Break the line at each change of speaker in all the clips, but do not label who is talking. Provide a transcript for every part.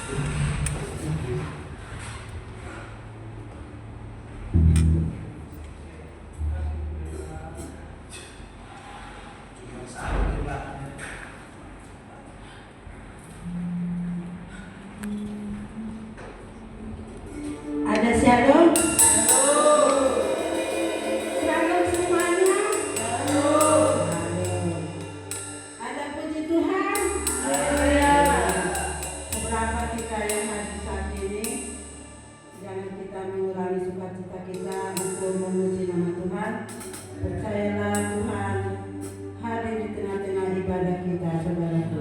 Ada shalom. Shalom semuanya. Ada puji Tuhan. Seberapa kita yang hadir saat ini, jangan kita mengurangi sukacita kita untuk memuji nama Tuhan. Percayalah Tuhan hadir di tengah-tengah ibadah kita, saudaraku.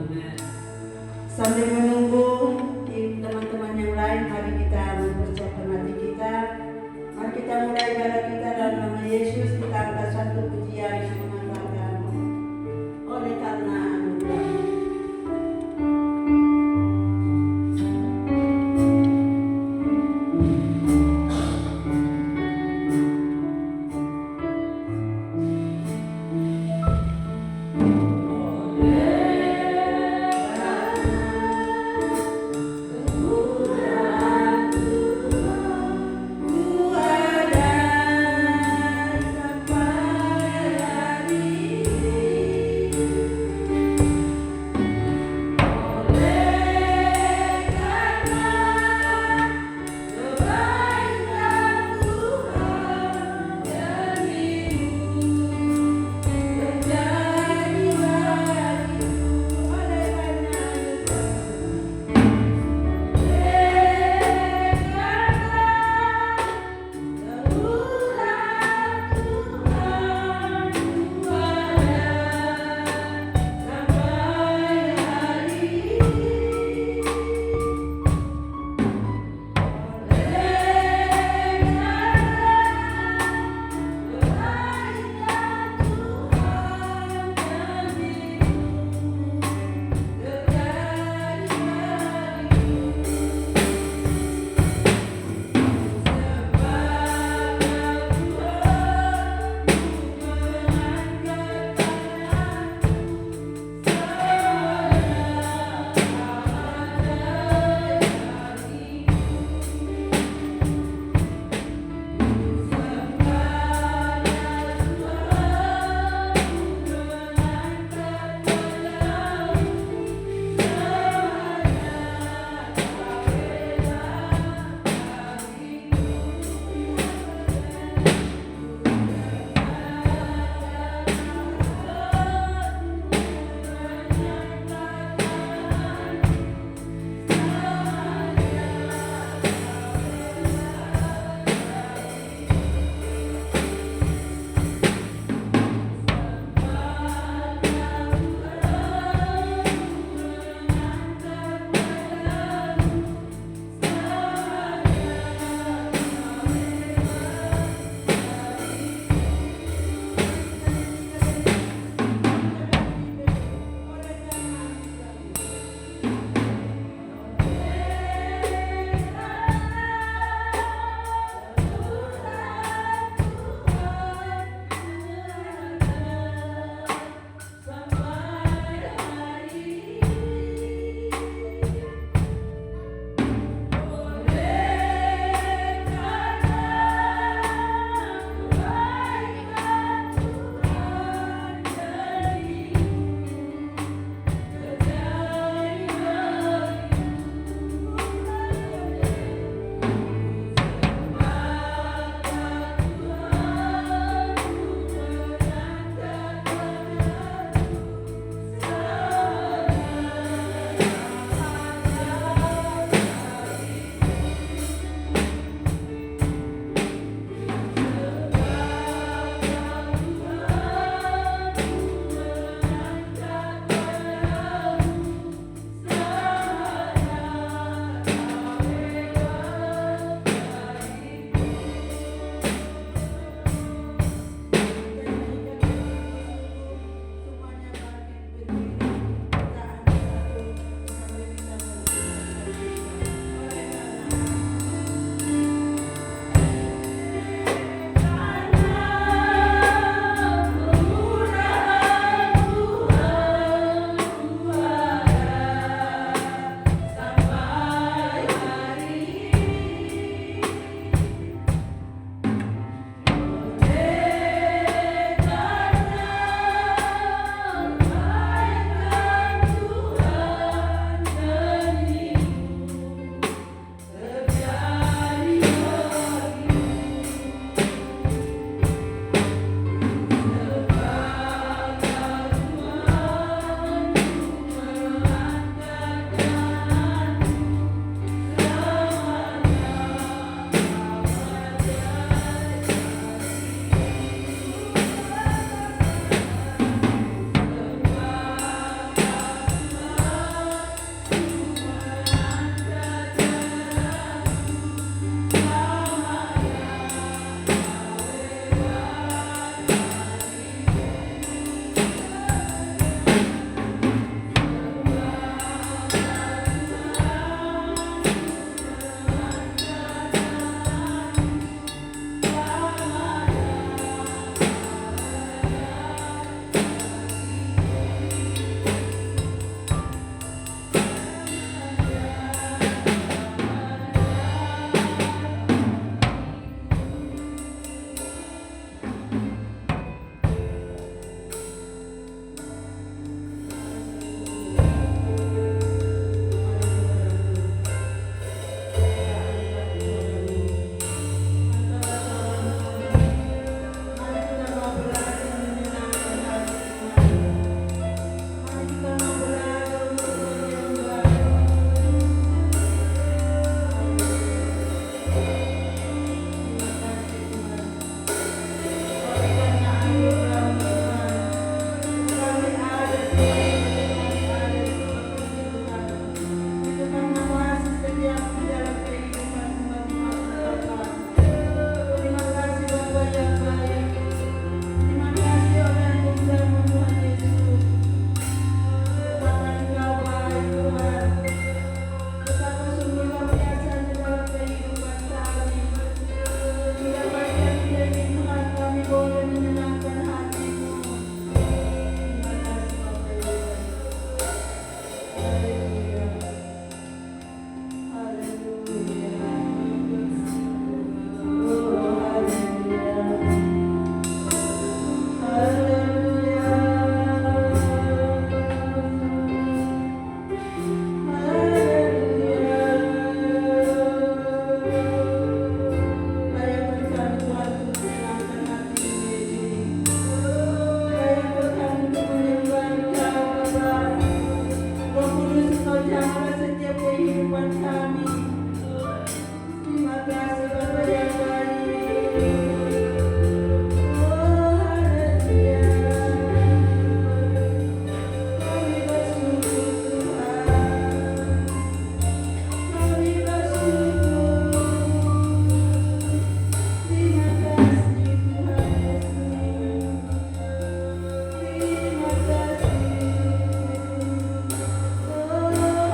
Sambil menunggu teman-teman yang lain, mari kita mempersiapkan hati kita kami. Terima kasih Bapa yang baik. Oh haleluya. Kami bersyukur Tuhan. Kami bersyukur. Terima kasih Tuhan Yesus. Terima kasih. Oh haleluya.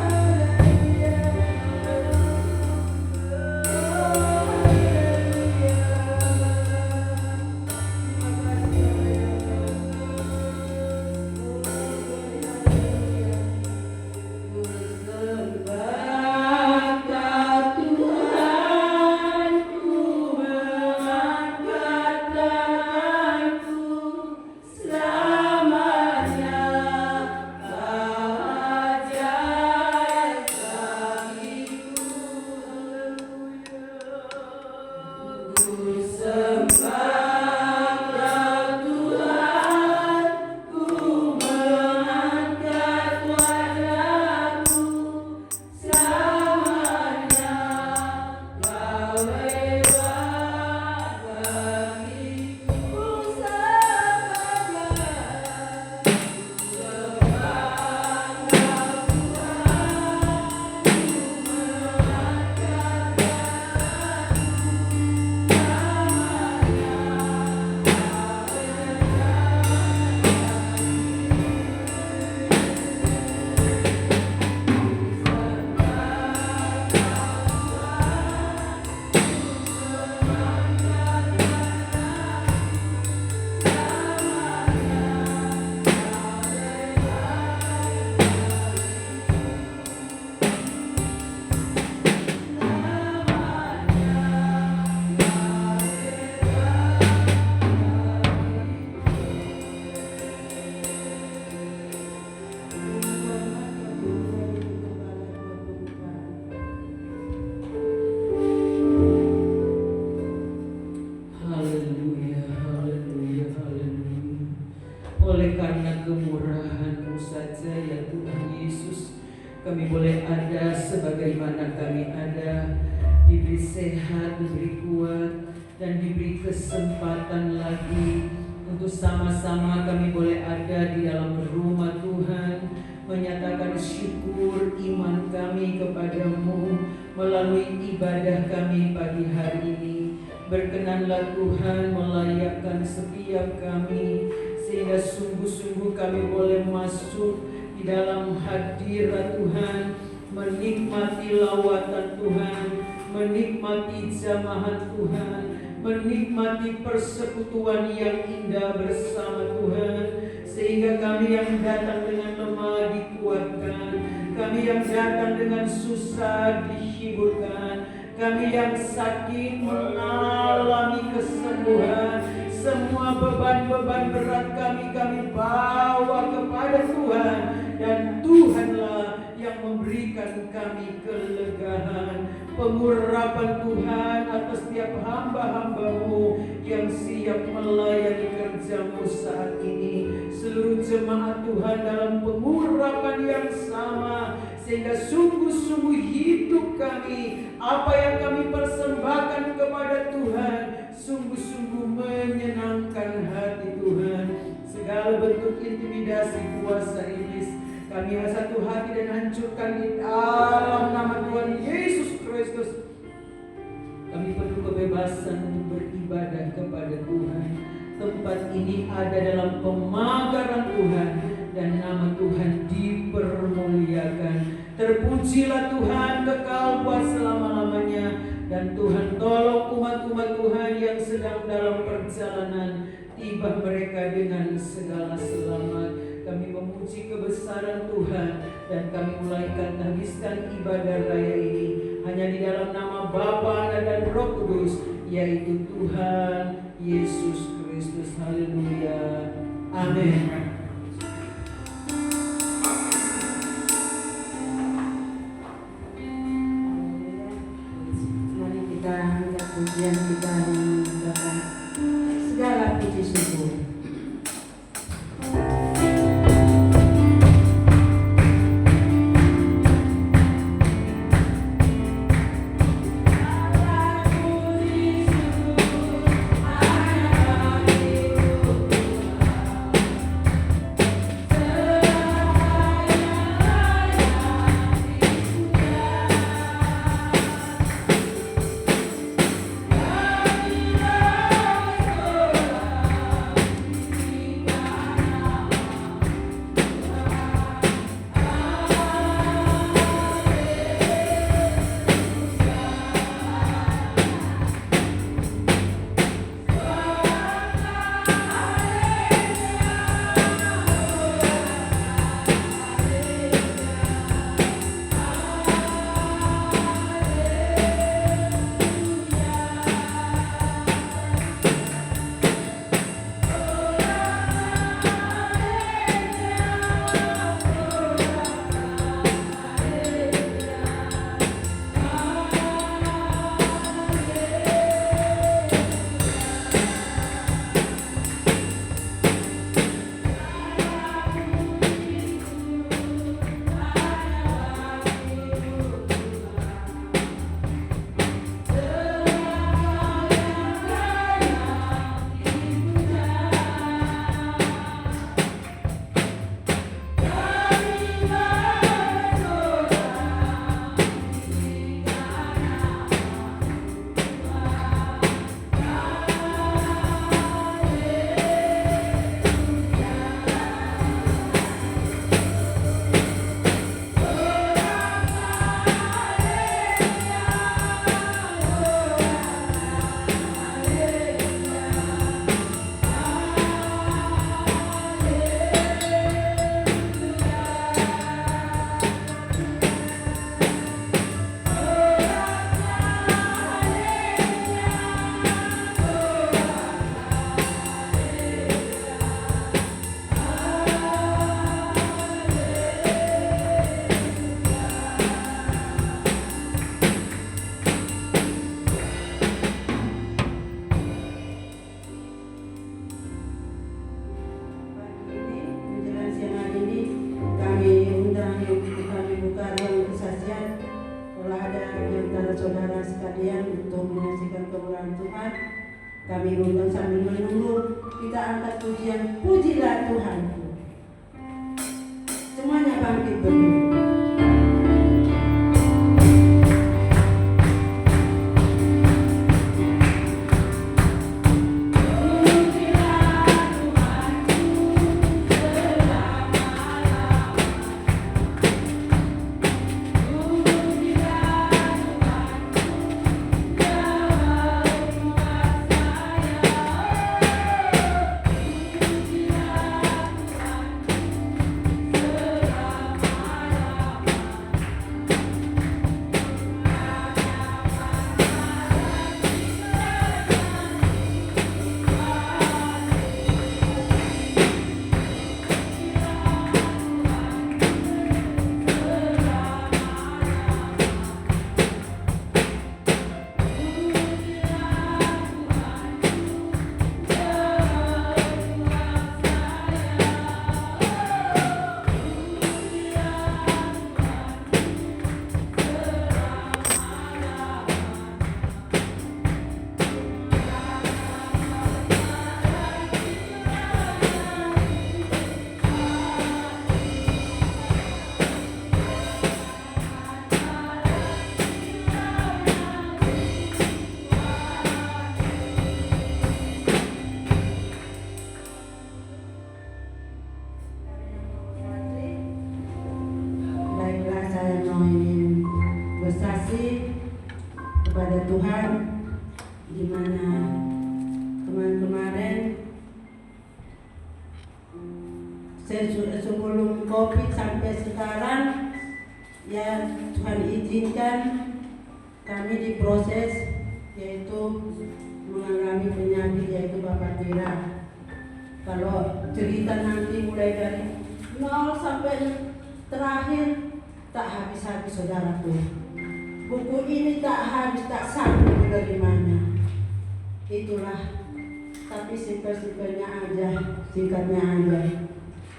Haleluya, haleluya, haleluya. Oleh karena kemurahan-Mu saja ya Tuhan Yesus, kami boleh ada sebagaimana kami ada, diberi sehat, diberi kuat, dan diberi kesempatan lagi untuk sama-sama kami boleh ada di dalam rumah Tuhan, menyatakan syukur iman kami kepadamu melalui ibadah kami pagi hari ini. Berkenanlah Tuhan melayakkan setiap kami, sehingga sungguh-sungguh kami boleh masuk di dalam hadirat Tuhan, menikmati lawatan Tuhan, menikmati jamahan Tuhan, menikmati persekutuan yang indah bersama Tuhan, sehingga kami yang datang dengan lemah dikuatkan, kami yang datang dengan susah dihiburkan, kami yang sakit mengalami kesembuhan. Semua beban-beban berat kami bawa kepada Tuhan, dan Tuhanlah yang memberikan kami kelegaan, pengurapan Tuhan atas setiap hamba-hamba-Mu yang siap melayani kerja-Mu saat ini. Seluruh jemaat Tuhan dalam pengurapan yang sama, sehingga sungguh-sungguh hidup kami, apa yang kami persembahkan kepada Tuhan, sungguh-sungguh menyenangkan hati Tuhan. Segala bentuk intimidasi kuasa iblis kami satu hati dan hancurkan di dalam nama Tuhan Yesus Kristus. Kami perlu kebebasan untuk beribadah kepada Tuhan. Tempat ini ada dalam pemagaran Tuhan, dan nama Tuhan dipermuliakan. Terpujilah Tuhan kekal buat selama-lamanya. Dan Tuhan tolong umat-umat Tuhan yang sedang dalam perjalanan, tiba mereka dengan segala selamat. Kami memuji kebesaran Tuhan, dan kami mulaikan habiskan ibadah raya ini hanya di dalam nama Bapa, Anak dan Roh Kudus, yaitu Tuhan Yesus Kristus. Haleluya. Amin.
Mari kita angkat pujian kita dengan segala puji syukur. telah ada di antara saudara sekalian untuk menyaksikan kemuliaan Tuhan. Kami undang sambil menunggu, kita angkat pujian, pujilah Tuhanku. Semuanya bangkit berdiri. Kepada Tuhan, di mana kemarin sebelum COVID sampai sekarang, ya Tuhan izinkan kami diproses, yaitu mengalami penyakit yaitu Bapak Tira. Kalau cerita nanti mulai dari 0 sampai terakhir tak habis-habis saudaraku. Buku ini tak habis, tak sanggup menerimanya. Itulah, tapi singkatnya aja.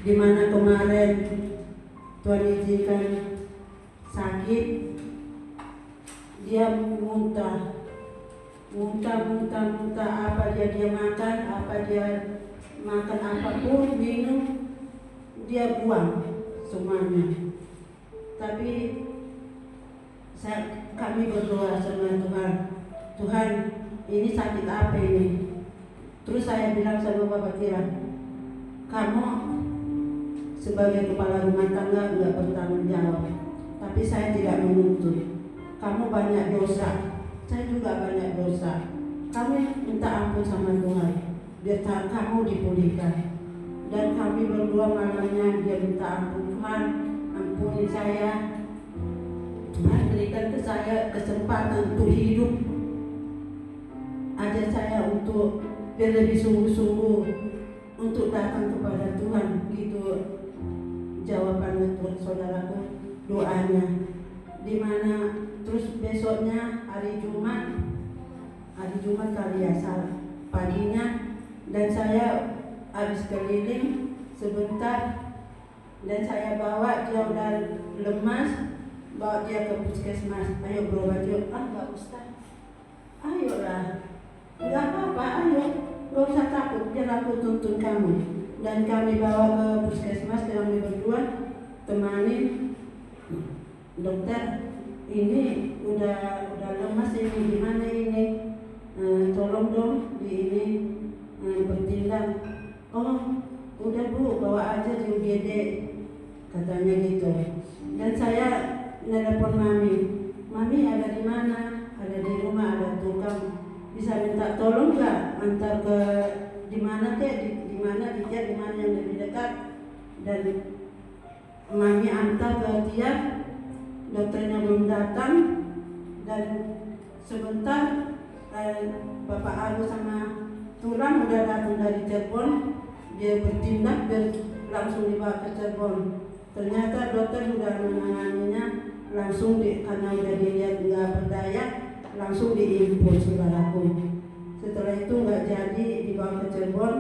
Dimana kemarin Tuhan izinkan sakit, dia muntah apa dia makan, apapun minum, dia buang semuanya. Tapi kami berdoa sama Tuhan, ini sakit apa ini? Terus saya bilang sama Bapak Tira, kamu sebagai kepala rumah tangga nggak bertanggung jawab, tapi saya tidak menuntut. Kamu banyak dosa, saya juga banyak dosa. Kami minta ampun sama Tuhan, biar kamu dipulihkan. Dan kami berdua malamnya dia minta ampun, Tuhan ampuni saya. Tuhan berikan ke saya kesempatan untuk hidup. Ajar saya untuk biar lebih sungguh-sungguh untuk datang kepada Tuhan. Gitu jawabannya Tuhan saudaraku, doanya. Dimana terus besoknya hari Jumat kali ya salah paginya, dan saya habis keliling sebentar dan saya bawa dia udah lemas, bawa dia ke puskesmas. Ayo berobat yuk. Nggak usah, ayolah, nggak apa-apa, ayo, nggak usah takut, biar aku tuntun kamu. Dan kami bawa ke puskesmas, kami berdua temanin dokter, ini udah lemas ini, gimana ini, tolong dong di ini bertindak. Oh udah Bu, bawa aja di UGD, katanya gitu. Dan saya nelpon mami ada di mana? Ada di rumah, ada tukang, bisa minta tolong nggak antar ke di mana kek, di mana yang lebih dekat. Dan mami antar ke dia, dokternya belum datang. Dan sebentar Bapak Agus sama Tulang udah datang dari Cirebon, dia bertindak dan langsung dibawa ke Cirebon. Ternyata dokter sudah menanganinya langsung karena udah dilihat nggak berdaya, langsung diimpun saudaraku. Setelah itu nggak jadi dibawa ke Cirebon,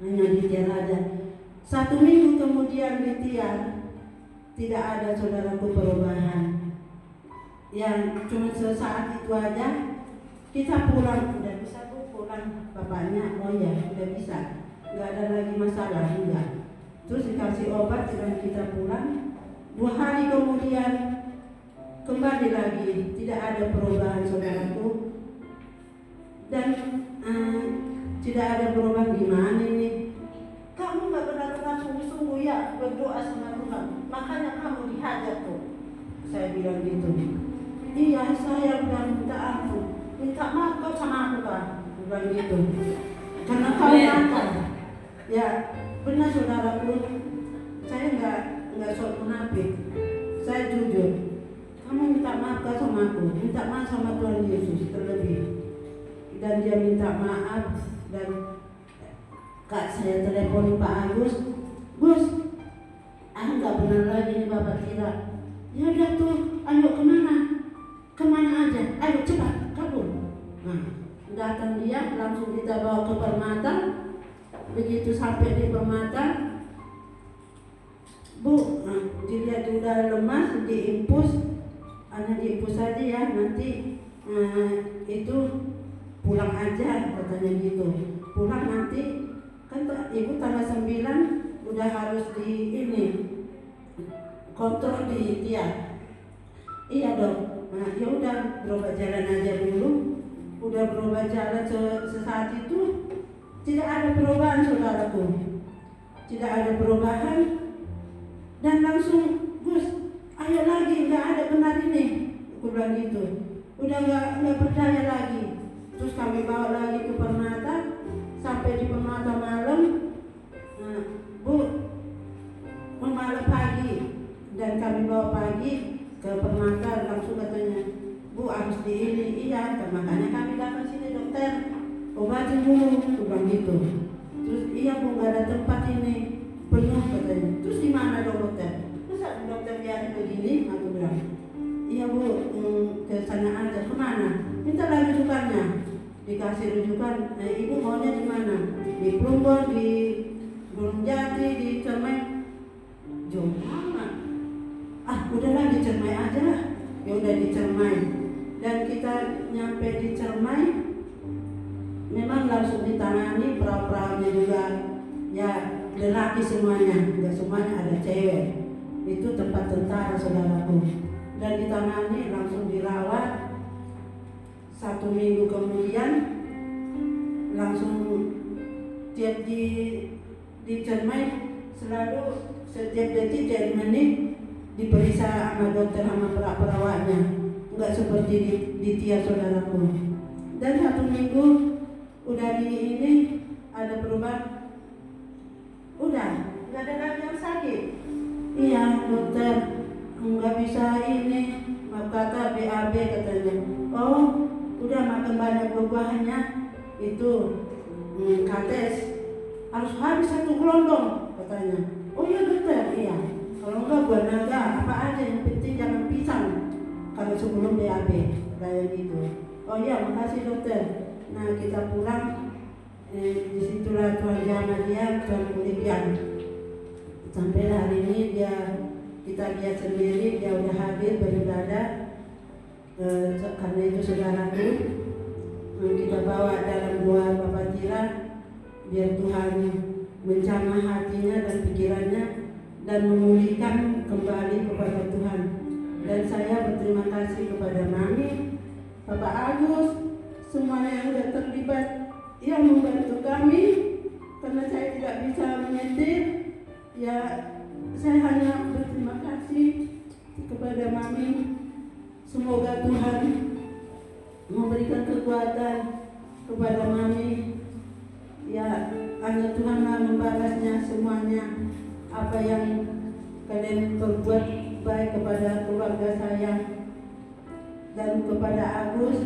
hanya ditiar aja. 1 minggu kemudian ditiar, tidak ada saudaraku perubahan. yang cuma sesaat itu aja, kita pulang udah bisa tuh pulang bapaknya. Oh ya udah bisa, nggak ada lagi masalah juga. Terus dikasih obat dan kita pulang. 2 hari kemudian kembali lagi, tidak ada perubahan saudaraku. Dan tidak ada perubahan. Gimana ini? Kamu nggak benar-benar sungguh-sungguh ya berdoa sama Tuhan, makanya kamu dihajar tuh. Saya bilang gitu. Iya, saya udah minta ampun, minta maaf kau sama aku kan, bilang gitu. Karena kau makan. Ya benar saudaraku, saya nggak sok munafik, saya jujur. Kamu minta maaf kau sama aku, minta maaf sama Tuhan Yesus terlebih. Dan dia minta maaf. Dan Kak, saya telepon Pak Agus, Gus, nggak benar lagi nih Bapak Tira. Ya udah tuh, ayo kemana aja, ayo cepat kabur. Nah, datang dia, langsung kita bawa ke Permata. Begitu sampai di Permata, Bu, dilihat udah lemas, diinfus, hanya diinfus aja ya, nanti itu pulang aja katanya gitu. Pulang nanti kan ibu tanggal 9 udah harus di ini kontrol di dia. Iya dong. Nah ya udah berobat jalan aja dulu. Udah berobat jalan sesaat itu tidak ada perubahan saudaraku. Tidak ada perubahan. Dan langsung, Gus, ayo lagi, nggak ada benar ini. Aku bilang gitu. Udah nggak percaya lagi. Terus kami bawa lagi ke Permata. Sampai di Permata malam, Bu, malam pagi, dan kami bawa pagi ke Permata. Langsung katanya, Bu harus di ini. Iya, makanya kami datang sini dokter, obatin dulu, aku bilang gitu. Terus iya Bu, nggak ada tempat ini, penuh katanya. Terus di mana dong dokter? Terus dokter biarin begini, aku bilang. Iya Bu, ke sana aja. Kemana? Minta lagi rujukannya. Dikasih rujukan. Nah, ibu maunya di mana? Di Plumbon, di Gunung Jati, di Cermai. Jauh amat. Udahlah di Cermai aja lah. Ya udah di Cermai. Dan kita nyampe di Cermai, memang langsung ditangani. Perahu-perahunya juga ya lelaki semuanya, nggak semuanya, ada cewek. Itu tempat tentara saudaraku. Dan ditangani, langsung dirawat. 1 minggu kemudian langsung tiap di Cermai selalu setiap detik dan menit diperiksa sama dokter sama perawatnya, nggak seperti di Tia saudaraku. Dan 1 minggu udah di ini ada perubahan, udah nggak ada lagi yang sakit. Iya dokter, nggak bisa ini, kata BAB katanya. Oh, udah makan banyak buah-buahannya, itu kates harus habis 1 gelondong katanya. Oh iya dokter, iya. Kalau enggak buah naga apa aja, yang penting jangan pisang kalau sebelum BAB kayak gitu. Oh iya, makasih dokter. Nah kita pulang, disitulah Tuhan jamah dia, Tuhan pulihkan. Sampai hari ini kita lihat sendiri dia udah hadir beribadah. Karena itu saudaraku, kita bawa dalam doa Bapak Tira, biar Tuhan menjamah hatinya dan pikirannya dan memulihkan kembali kepada Tuhan. Dan saya berterima kasih kepada Mami, Bapak Agus, semua yang sudah terlibat yang membantu kami, karena saya tidak bisa menyetir. Ya saya hanya berterima kasih kepada Mami. Semoga Tuhan memberikan kekuatan kepada Mami. Ya, hanya Tuhanlah membalasnya semuanya. Apa yang kalian perbuat baik kepada keluarga saya dan kepada Agus.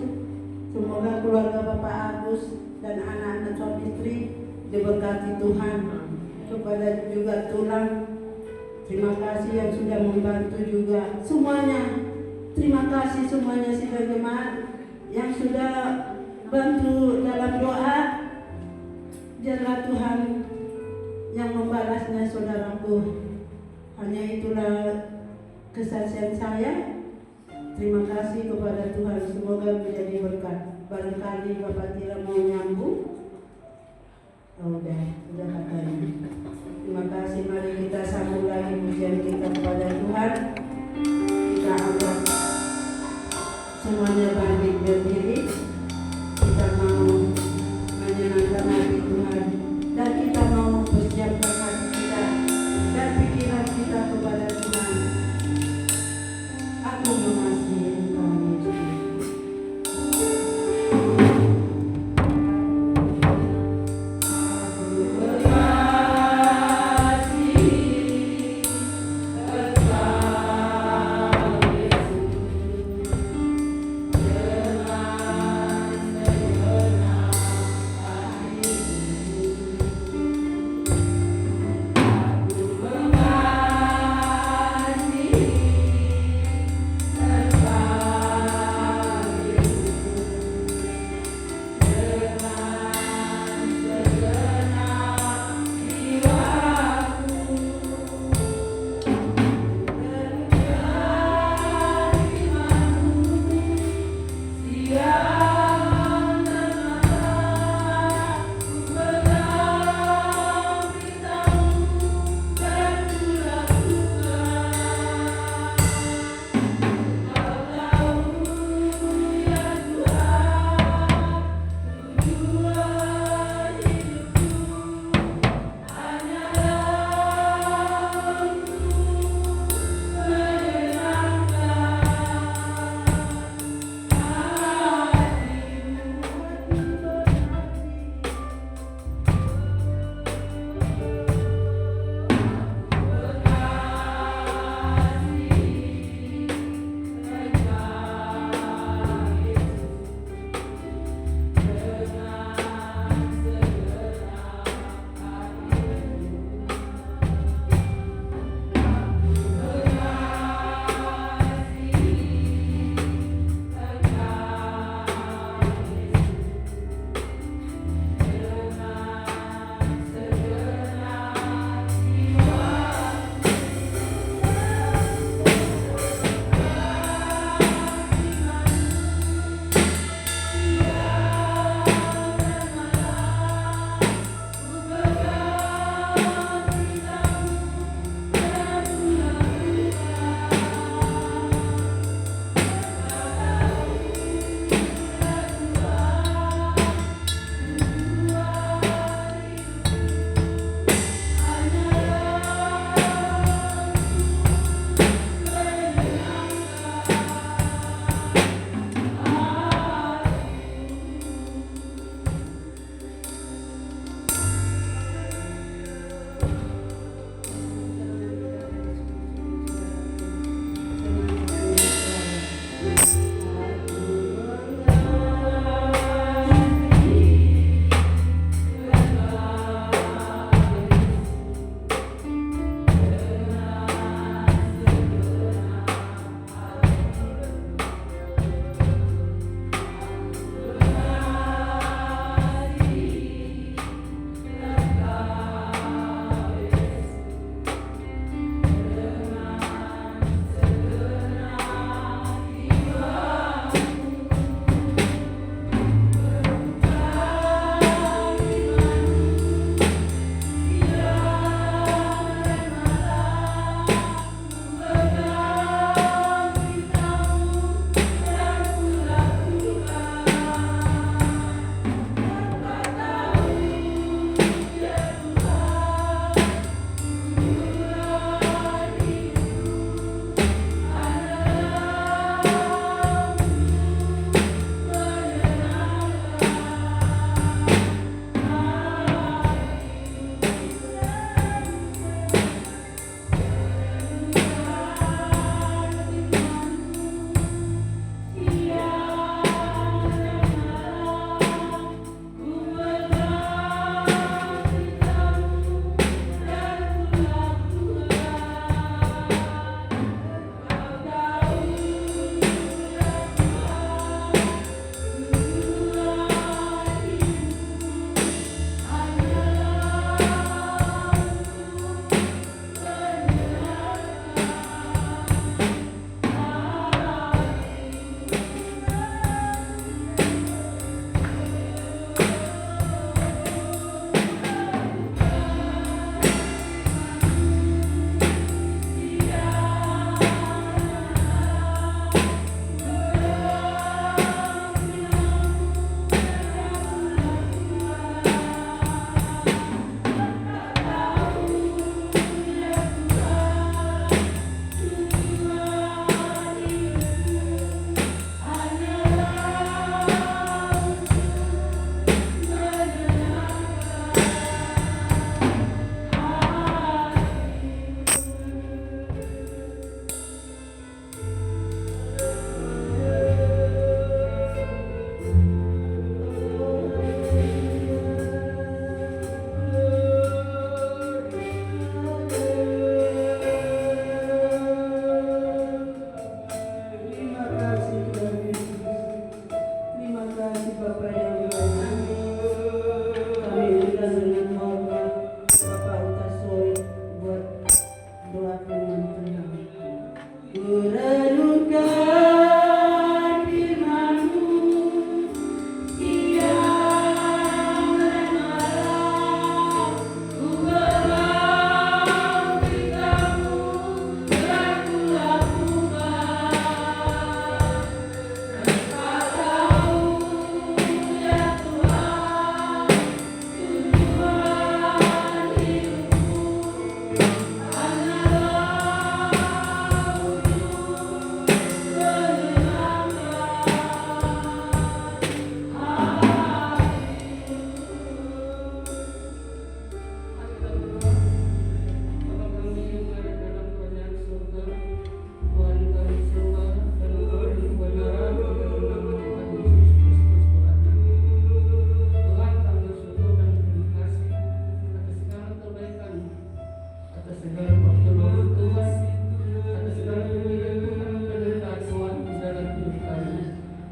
Semoga keluarga Bapak Agus dan anak-anak suami istri diberkati Tuhan. Kepada juga Tulang, terima kasih yang sudah membantu juga semuanya. Terima kasih semuanya sidang jemaat yang sudah bantu dalam doa. Biarlah Tuhan yang membalasnya saudaraku. Hanya itulah kesaksian saya. Terima kasih kepada Tuhan, semoga menjadi berkat. Barangkali Bapak Tira mau nyambung. Oh, udah katanya. Terima kasih, mari kita sambung lagi pujian kita kepada Tuhan. Kita anggap semuanya bangkit berdiri. Kita mau menyenangkan hati Tuhan dan kita mau persiapkan hati kita dan pikiran kita kepada Tuhan. Aku mengasihi Engkau, Yesus.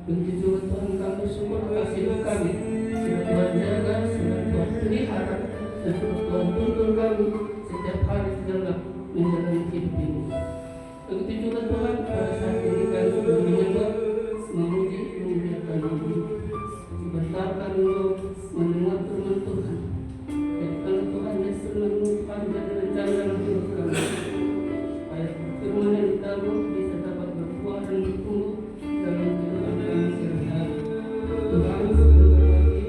Puji Tuhan kami semua kasih kami. Sudah Tuhan jaga, sudah Tuhan pelihara, dan Tuhan tuntun kami setiap hari dalam menjalani hidup ini. Begitu juga Tuhan pada saat ini kami sudah menyembah, memuji, memuliakan Nama. Sebentar kami mendengar firman Tuhan. Dan kalau Tuhan Yesus menemukan dari rencana dalam hidup kami, supaya firman yang ditaruh bisa dapat berbuah dan bertumbuh dalam kehidupan kami sehari-hari. Tuhan sebentar lagi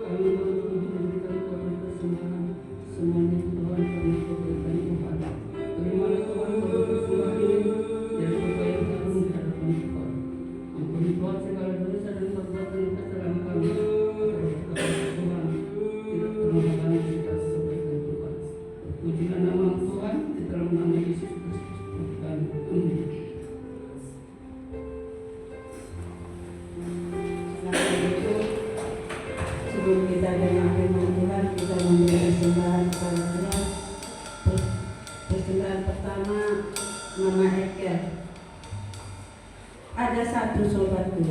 kami bertujuh memberikan Tuhan persembahan. Semuanya Tuhan kami berikan Tuhan. Terimalah Tuhan pada persembahan ini dari berbagai harum di hadapan Tuhan. Ampuni Tuhan segala dosa dan perbuatan kesalahan kami. Agar Tuhan tidak termenghalangi kita sebagai Tuhan. Pujilah nama Tuhan di dalam nama Yesus Kristus. Amin.
Sebelum kita dengar firman Tuhan, kita memberi persembahan kepada Tuhan. Persembahan pertama, Mama Ekel. Ada satu sobatku